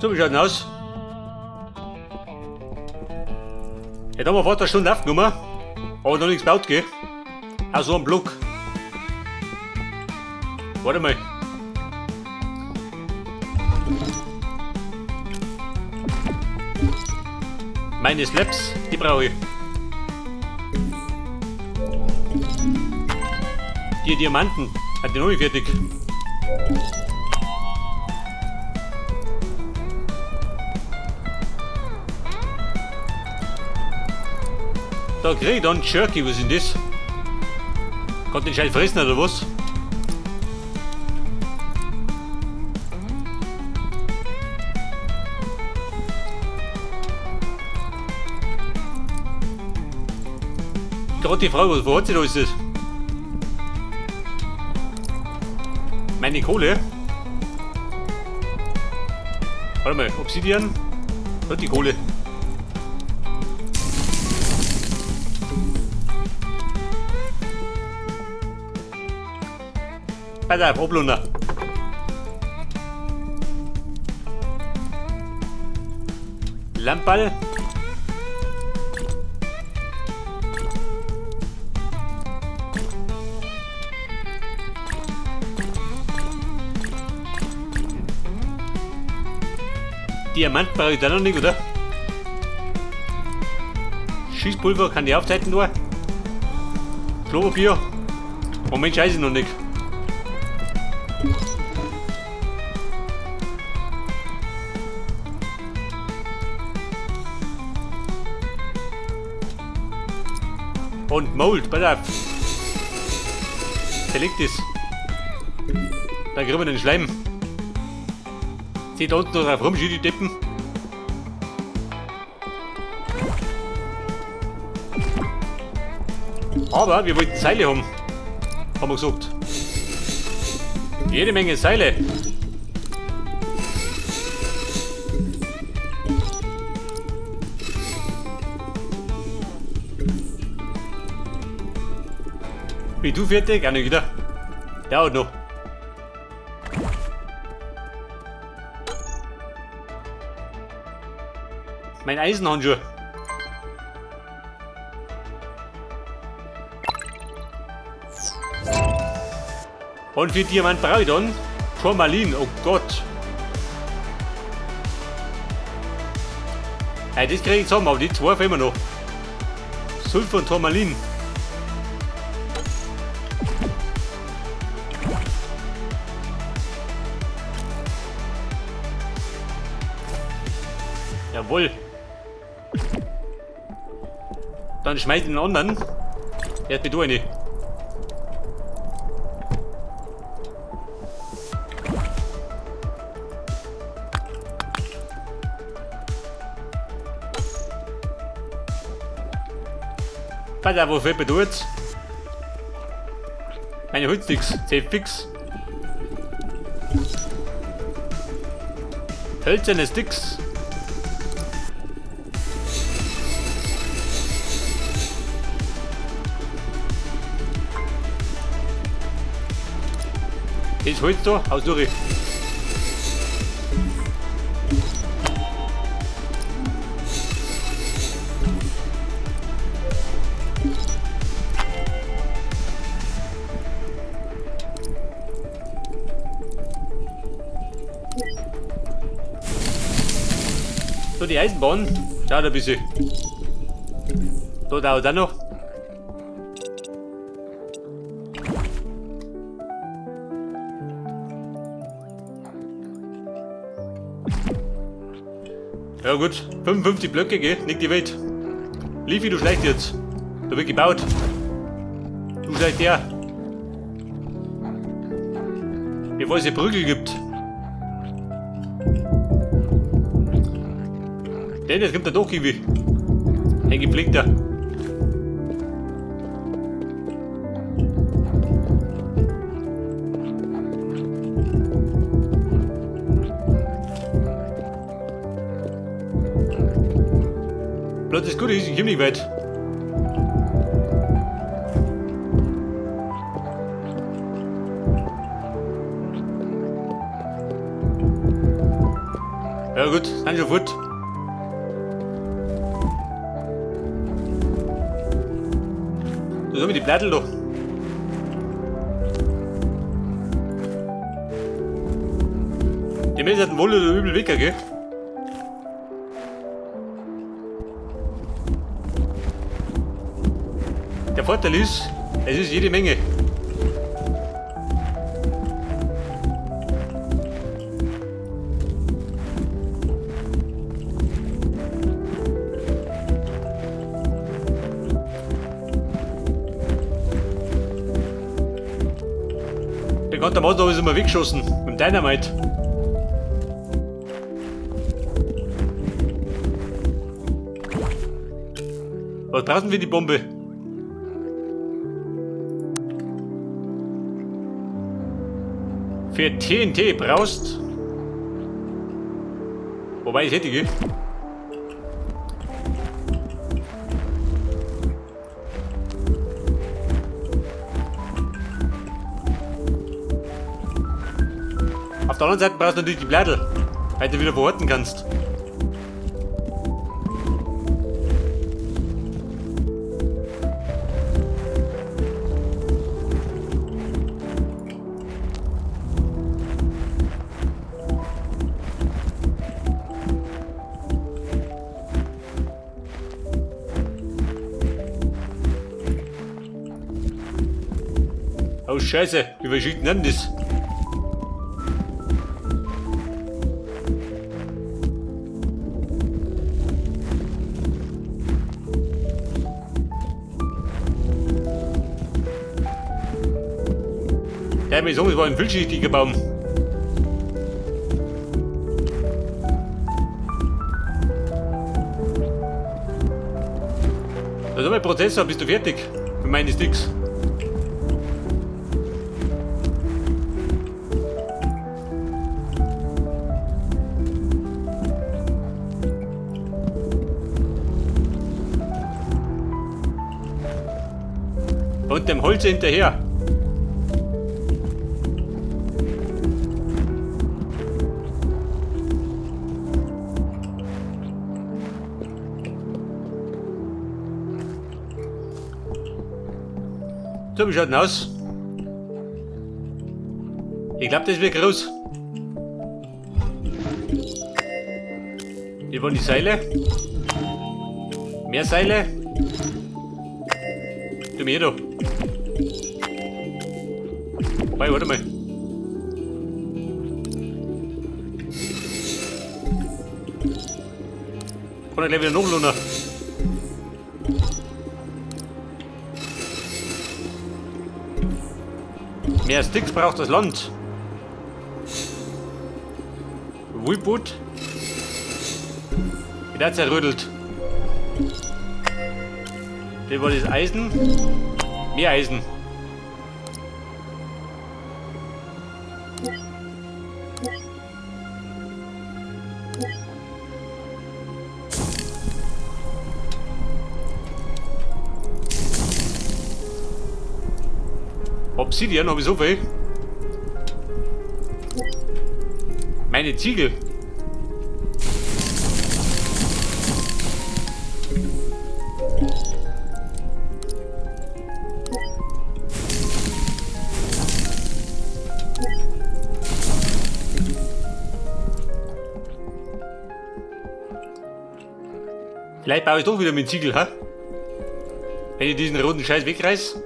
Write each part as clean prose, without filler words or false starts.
So, wie schaut denn aus? Jetzt haben wir vor der Stunde aufgenommen, aber noch nichts gebaut, gell? Auch so ein Block. Warte mal. Meine Slabs, die brauche ich. Die Diamanten, hat die noch nicht fertig. Da krieg ich dann Jerky, was ist denn das? Kann den Scheiß fressen oder was? Gerade die Frage, wo hat sie da ist das? Meine Kohle? Warte mal, Obsidian? Hat die Kohle? Pass auf, Ablunder. Lammball. Diamant brauche ich da noch nicht, oder? Schießpulver kann ich aufzeiten nur. Klopapier. Moment, scheiße noch nicht. Und Mold, pass auf. Zerlegt es. Da kriegen wir den Schleim. Seht da unten noch drauf rum, die Deppen. Aber wir wollten Seile haben. Haben wir gesagt. Jede Menge Seile. Bist du fertig? Auch nicht wieder. Dauert noch. Mein Eisenhandschuh. Und für Diamant brauche ich dann Turmalin. Oh Gott. Ja, das kriege ich zusammen, aber die zwei fehlen mir noch. Sulfur und Turmalin. Jawohl. Dann schmeiß den anderen. Jetzt bitte eine. Pass auf, wofür du jetzt? Meine Holzsticks, safe fix. Hölzerne Sticks. Das Holz da, aus durch. So, die Eisenbahn, schaut ein bisschen. Da dauert auch noch. Ja gut, 55 Blöcke, gell? Nicht die Welt. Liefi, du schleicht jetzt. Da wird gebaut. Du schleicht her. Bevor es eine Brücke gibt. Denn jetzt kommt der doch irgendwie. Ein Geblickter. Bloß das Gute ist, ich komm nicht weit. Ja gut, sind schon fort. Da haben wir die Blättel da. Die Mädels hatten wohl oder übel weg, gell? Der Vorteil ist, es ist jede Menge. Bekanntermaßen habe ich es immer weggeschossen mit dem Dynamite. Was brauchen wir die Bombe? Für TNT brauchst. Wobei ich hätte, gell? Auf der anderen Seite brauchst du natürlich die Blättel, weil du wieder verorten kannst. Oh Scheiße, wie viel Schichten denn das? Ja, ich muss sagen, es war ein vielschichtiger Baum. Also mein Prozessor, bist du fertig mit meinen Sticks? Und dem Holz hinterher. So, wie schaut denn aus? Ich glaube, das wird groß. Hier waren die Seile. Mehr Seile. Du mir da. Wobei, warte mal. Kann ich gleich wieder nachladen. Mehr Sticks braucht das Land. Wood. Wieder zerrüttelt. Das war das Eisen. Mehr Eisen. Obsidian habe ich so viel. Meine Ziegel. Vielleicht baue ich doch wieder mit Ziegel, ha? Wenn ich diesen roten Scheiß wegreiß.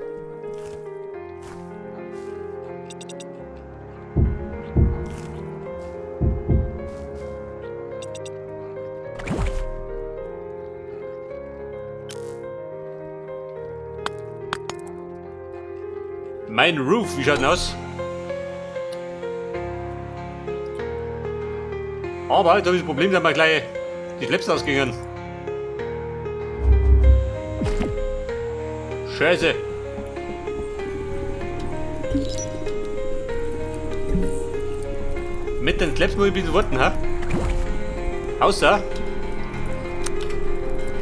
Mein Roof, wie schaut denn aus? Aber da ist das Problem, dass wir gleich die Flaps ausgingen. Scheiße. Mit den Flaps muss ich ein bisschen warten, ha? Außer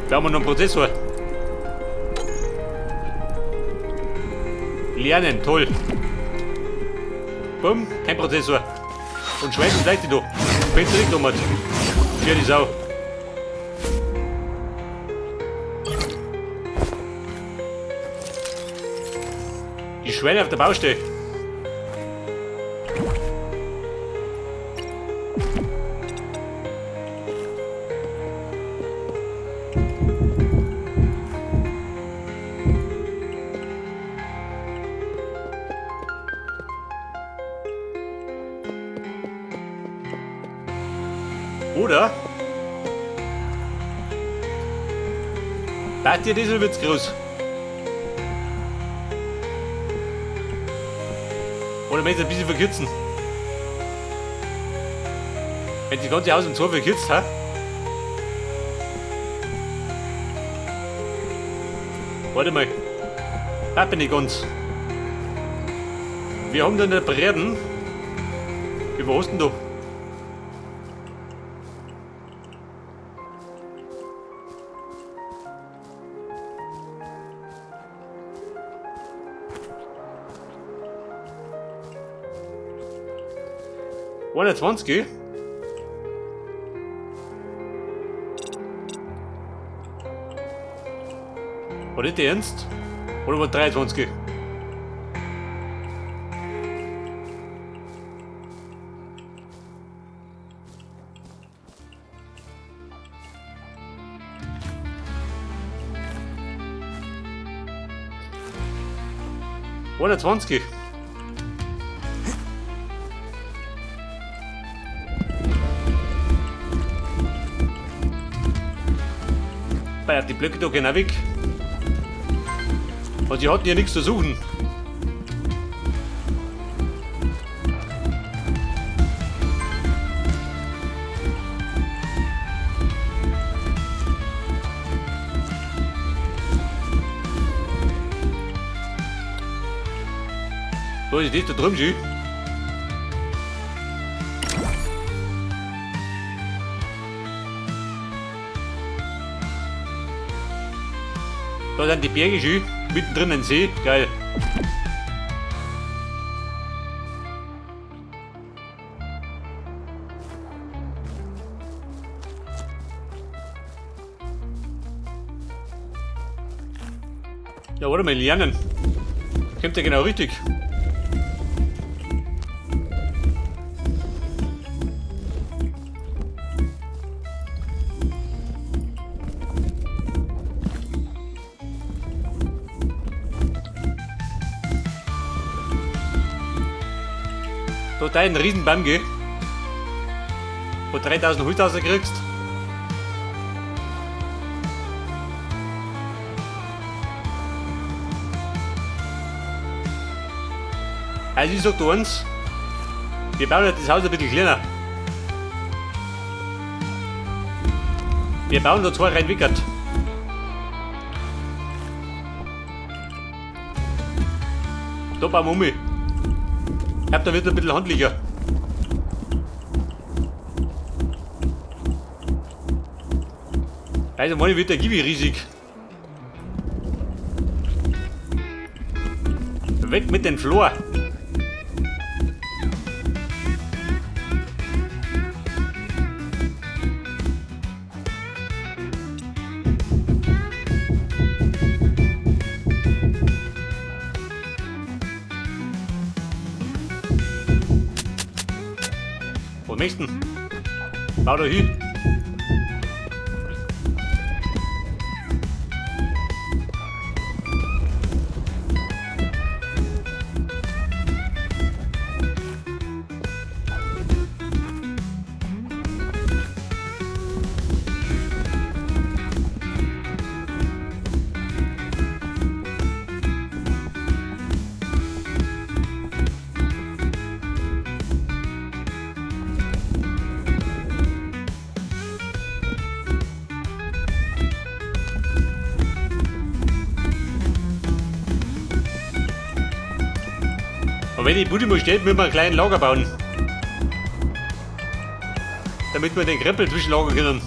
wir haben noch einen Prozessor. Lernen, toll. Bumm, kein Prozessor. Und Schweiß und Leute da. Wenn es direkt um hat. Schier die Sau. Die Schweine auf der Baustelle. Oder? Bad dir Diesel wird's groß. Oder möchtest du ein bisschen verkürzen? Wenn die ganze Haus um 2 verkürzt, ha? Warte mal. Pappe nicht ganz. Wir haben da eine Breden. Wie war hast denn du? Oder 20? War das der Ernst? Oder war 23? Oder 20? Die Blöcke da gehen auch weg. Und sie hatten hier nichts zu suchen. So ist das da drüben schon. Da sind die Berge schön, mittendrin ein See, geil. Ja, warte mal, lernen. Kommt ja genau richtig. Da einen riesen Baum, gell? Wo 3000 Holz kriegst. Also ich sag dir eins, wir bauen das Haus ein bisschen kleiner. Wir bauen da 2 rein Wickert. Da bauen wir um. Ich hab da wird ein bisschen handlicher. Also meine wird der Gibi riesig. Weg mit den Flor. Wo möchtest du? Bau da hin. Und wenn die Bude mal steht, müssen wir einen kleinen Lager bauen. Damit wir den Krempel zwischenlagern können.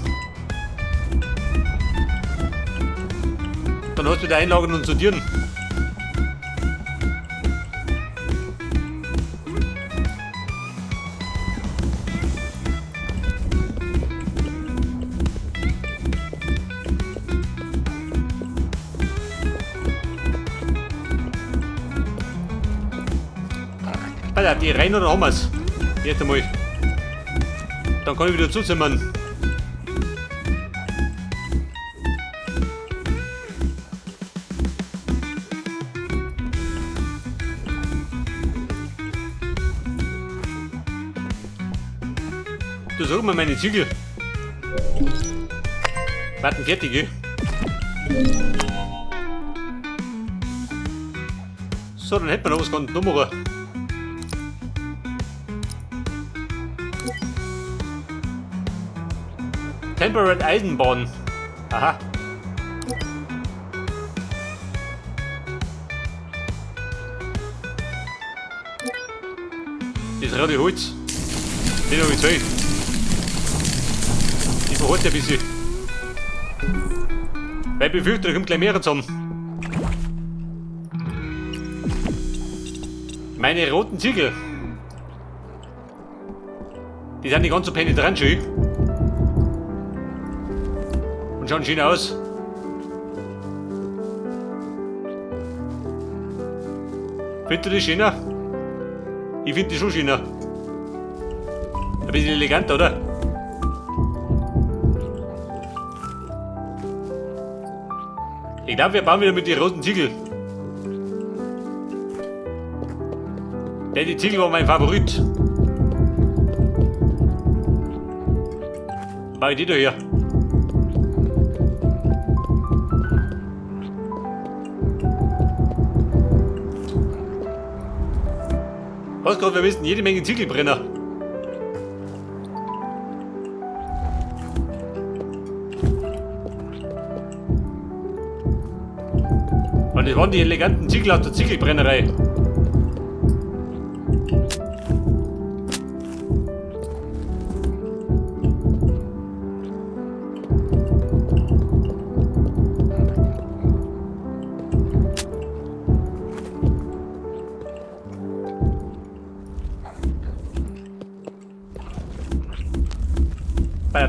Dann hast du wieder einlagern und sortieren. Warte, die rein oder haben wir's? Jetzt einmal. Dann kann ich wieder zuzimmern. Du sag mal meine Ziegel. Warten fertig, gell? So, dann hätten wir noch was ganz Nummer. Temperate Eisenbahn. Aha. Das rote Holz. Den habe ich zwei. Ich verhalte ein bisschen. Weil ich befürchte, da kommt gleich mehr zusammen. Meine roten Ziegel. Die sind nicht ganz so penetrant schön. Und schauen schön aus. Findest du das schöner? Ich finde die schon schöner. Ein bisschen eleganter, oder? Ich glaube, wir bauen wieder mit den roten Ziegel. Denn die Ziegel war mein Favorit. Baue ich die da her. Was gerade, wir müssen jede Menge Ziegel brennen. Und das waren die eleganten Ziegel aus der Ziegelbrennerei.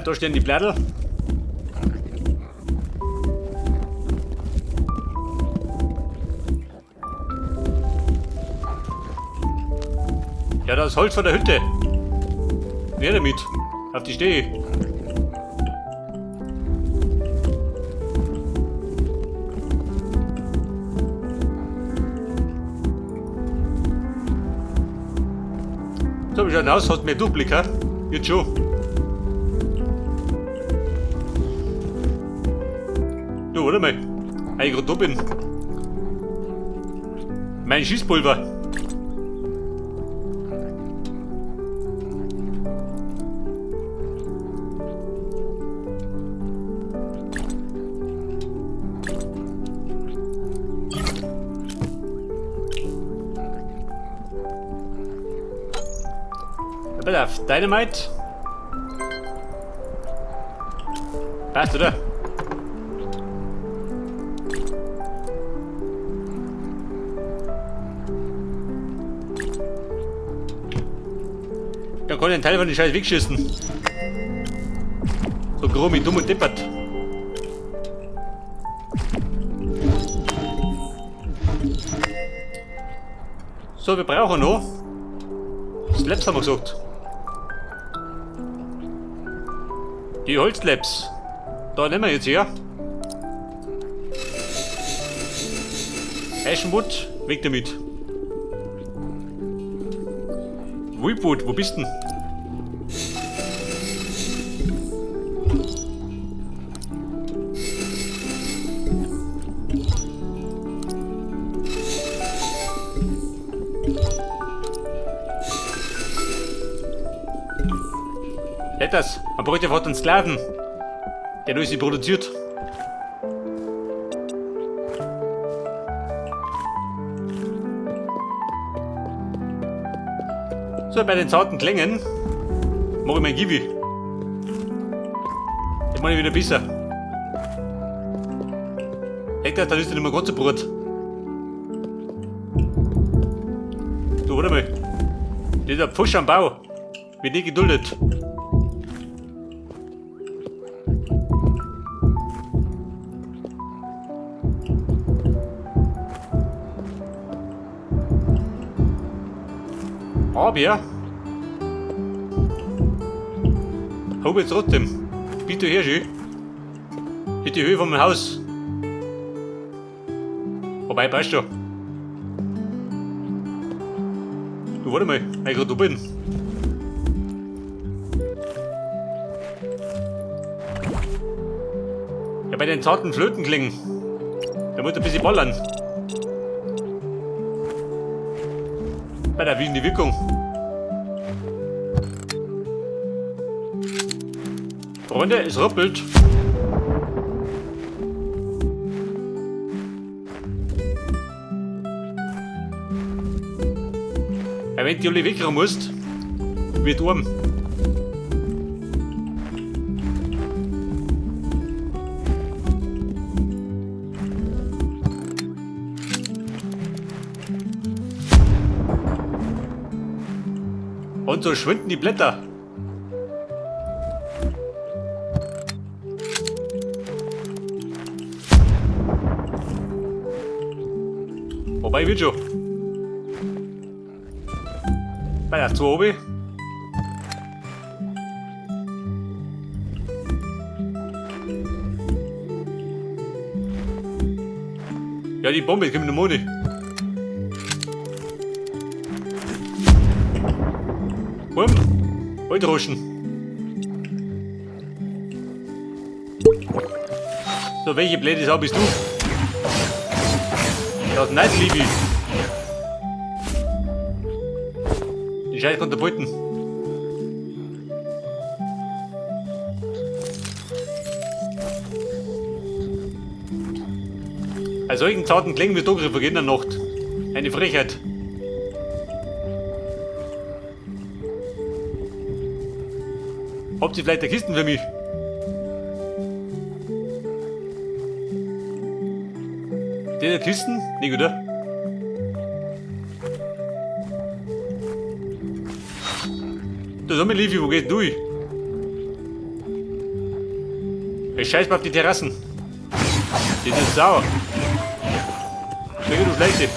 Da stehen die Blätter. Ja, das Holz von der Hütte. Wer damit? Auf die Stehe. So, wie schaut aus? Hast du mehr Durchblick, ha? Jetzt schon. Du, warte mal. Weil ich gerade da bin. Mein Schießpulver. Pass auf, Dynamite. Passt, oder? Dann kann ich einen Teil von den Scheiß wegschießen. So grob wie dumm und deppert. So, wir brauchen noch Slabs, haben wir gesagt. Die Holzslabs. Da nehmen wir jetzt her. Ashenwood, weg damit. Whipwood, wo bist du denn? Das, man bräuchte einfach einen Sklaven, der durch sie produziert. So, bei den zarten Klängen mache ich mein Givi. Jetzt mache ich wieder besser. Echt, dann ist das nicht mehr ganz so brut. Du, warte mal. Dieser Pfusch am Bau wird nicht geduldet. Fabian? Hau jetzt trotzdem. Bitte her, schön. In die Höhe von meinem Haus. Wobei, passt schon. Du, warte mal, weil ich gerade da bin. Ja, bei den zarten Flötenklingen. Da muss ein bisschen ballern. Bei der wilden Wirkung. Freunde, es ruppelt. Ja, wenn du alle wegkommen musst, wird warm. Und so schwinden die Blätter. Wobei, wird schon. Bei der 2 oben. Ja, die Bombe kommt in den Mond. Bumm, Holtroschen. So, welche blöde Sau bist du? Das ist nicht, Liebe. Die Scheiße Katapulten. Bei solchen zarten Klängen wird angegriffen in der Nacht. Eine Frechheit. Habt ihr vielleicht eine Kisten für mich? Der Kisten? Nicht, oder? Da sag mal, Livi, wo geht's durch? Ich scheiß mal auf die Terrassen. Die sind sauer. Schau, du Schleiche.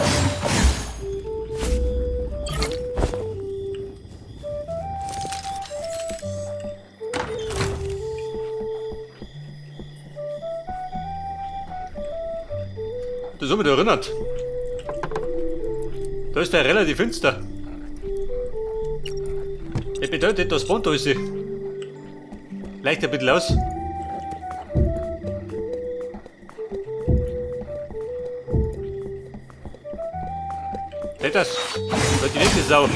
Das hat mich da erinnert. Da ist der relativ finster. Das bedeutet, das spawnt alles. Leicht ein bisschen aus. Seht das? Da die nächste Sau.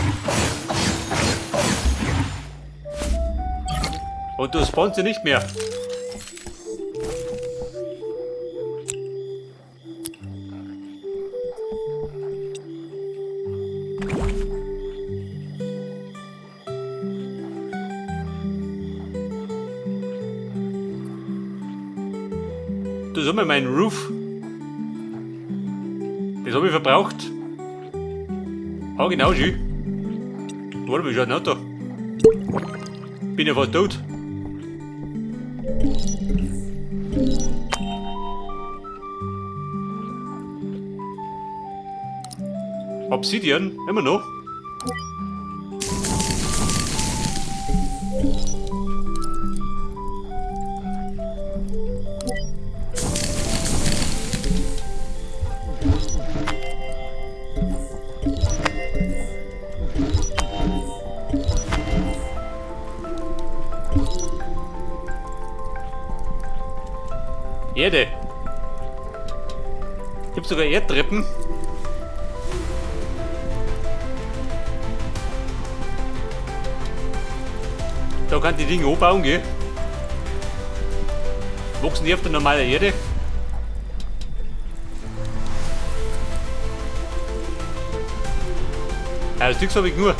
Und du spawnst sie nicht mehr. Das haben wir meinen Roof. Das habe ich verbraucht. Ah, genau, schön. Warte mal, schaut nicht da. Bin ja fast tot. Obsidian, immer noch. Erde. Gibt sogar Erdtreppen. Da kann die Dinge hochbauen, gell? Wachsen die auf der normalen Erde. Das Ding habe ich nur.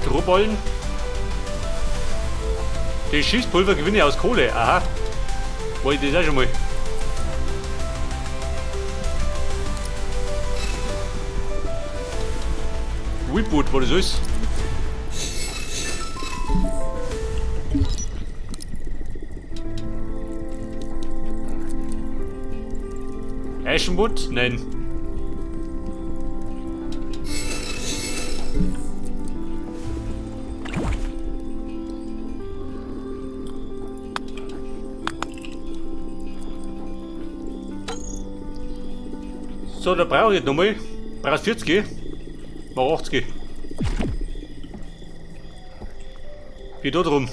Strohballen. Das Schießpulver gewinne ich aus Kohle. Aha. Wollte ich das auch schon mal. Whipwood, war das alles? Ashenwood? Nein. So, da brauche ich jetzt nochmal. Brauchst 40? Mach 80. Wie da drum.